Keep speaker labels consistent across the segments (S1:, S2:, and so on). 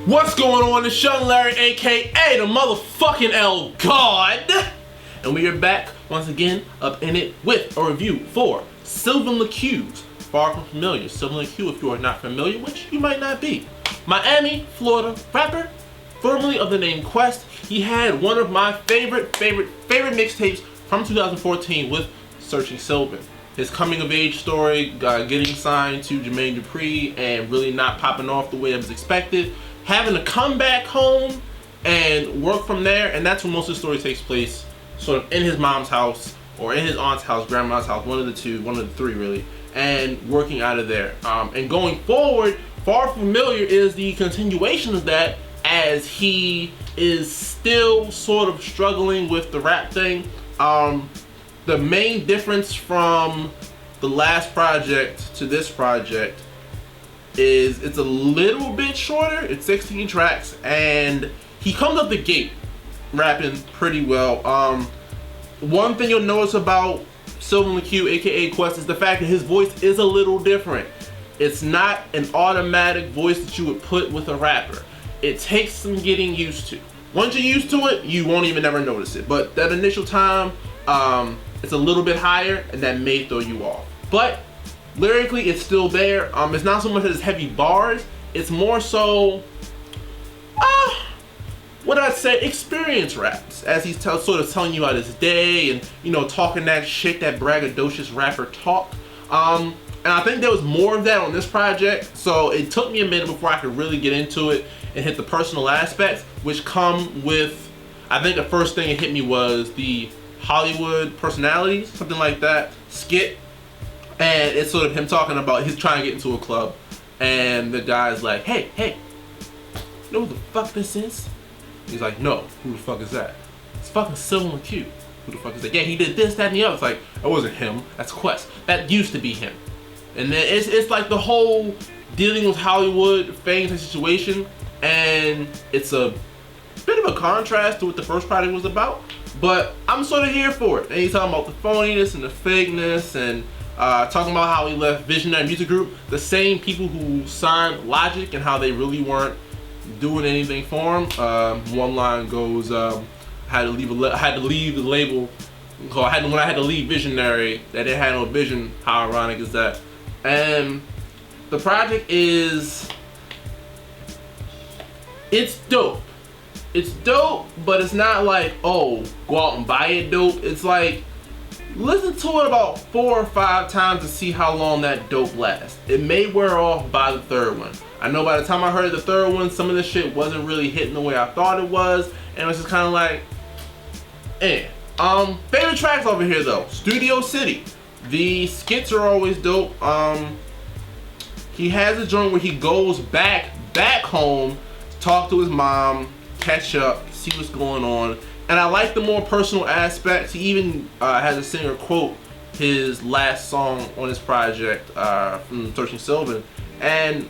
S1: What's going on? It's Sylvan LaCue, aka the motherfucking L God, and we are back once again up in it with a review for Sylvan LaCue's Far From Familiar. Sylvan LaCue, if you are not familiar, which you might not be, Miami, Florida rapper, formerly of the name Quest. He had one of my favorite mixtapes from 2014 with Searching Sylvan. His coming of age story, getting signed to Jermaine Dupri and really not popping off the way it was expected. Having to come back home and work from there, and that's when most of the story takes place, sort of in his mom's house or in his aunt's house, grandma's house, one of the two, one of the three really, and working out of there. And going forward, Far From Familiar is the continuation of that, as he is still sort of struggling with the rap thing. The main difference from the last project to this project is it's a little bit shorter. It's 16 tracks, and he comes up the gate rapping pretty well. One thing you'll notice about Sylvan LaCue, aka Quest, is the fact that his voice is a little different. It's not an automatic voice that you would put with a rapper. It takes some getting used to. Once you're used to it, you won't even ever notice it. But that initial time, it's a little bit higher, and that may throw you off. But lyrically, it's still there. It's not so much as heavy bars. It's more so, what I'd say, experience raps. As he's sort of telling you about his day and, you know, talking that shit that braggadocious rapper talk. And I think there was more of that on this project. So it took me a minute before I could really get into it and hit the personal aspects, which come with, I think the first thing that hit me was the Hollywood personalities, something like that, skit. And it's sort of him talking about he's trying to get into a club, and the guy's like, hey, you know who the fuck this is? He's like, no, who the fuck is that? It's fucking Sylvan LaCue. Who the fuck is that? Yeah, he did this, that, and the other. It's like, it wasn't him, that's Quest. That used to be him. And then it's like the whole dealing with Hollywood fame situation, and it's a bit of a contrast to what the first project was about, but I'm sort of here for it. And he's talking about the phoniness and the fakeness, and talking about how he left Visionary Music Group, the same people who signed Logic, and how they really weren't doing anything for him. One line goes, had to leave the label. When I had to leave Visionary, that it had no vision. How ironic is that? And the project is, it's dope. It's dope, but it's not like, oh, go out and buy it dope. It's like, listen to it about 4 or 5 times to see how long that dope lasts. It may wear off by the third one. I know by the time I heard the third one, some of the shit wasn't really hitting the way I thought it was, and it was just kind of like, eh. Favorite tracks over here though, Studio City. The skits are always dope. He has a joint where he goes back home, talk to his mom, catch up, see what's going on. And I like the more personal aspects. He even has a singer quote his last song on his project from Searching Sylvan. And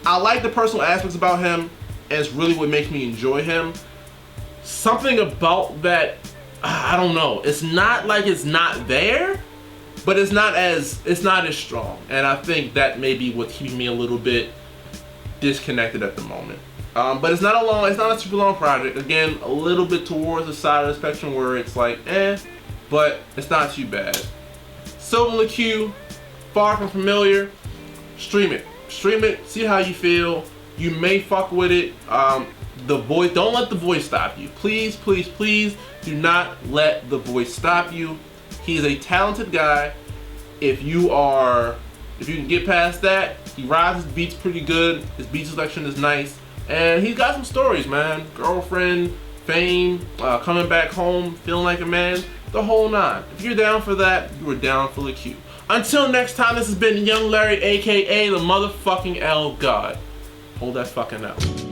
S1: I like the personal aspects about him, and it's really what makes me enjoy him. Something about that, I don't know. It's not like it's not there, but it's not as strong. And I think that may be what keeps me a little bit disconnected at the moment. But it's not a super long project. Again, a little bit towards the side of the spectrum where it's like, but it's not too bad. Sylvan LaCue, Far From Familiar. Stream it, see how you feel. You may fuck with it. The voice, don't let the voice stop you. Please do not let the voice stop you. He's a talented guy. If you can get past that, he rides his beats pretty good. His beat selection is nice. And he's got some stories, man. Girlfriend, fame, coming back home, feeling like a man, the whole nine. If you're down for that, you are down for LaCue. Until next time, this has been Young Larry, aka the motherfucking L God. Hold that fucking out.